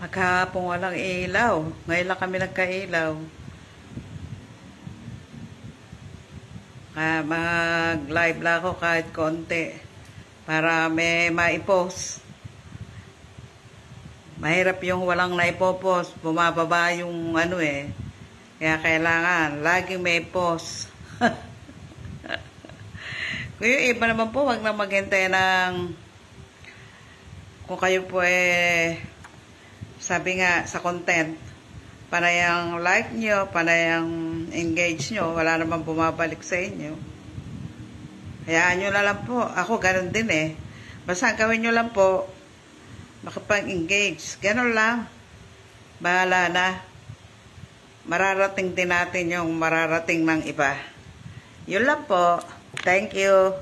Maghapon walang ilaw. Ngayon lang kami nagka-ilaw. Mag-live lang ako kahit konti. Para may maipost. Mahirap yung walang naipopost. Bumababa yung ano eh. Kaya kailangan laging may post. Kung yung iba naman po, wag na maghintay ng kung kayo po sabi nga sa content, panay ang like nyo, panay ang engage nyo, wala naman bumabalik sa inyo. Hayaan nyo na lang po. Ako ganun din eh. Basta gawin nyo lang po, makipag-engage. Ganun lang. Bahala na. Mararating din natin yung mararating ng iba. Yun lang po. Thank you.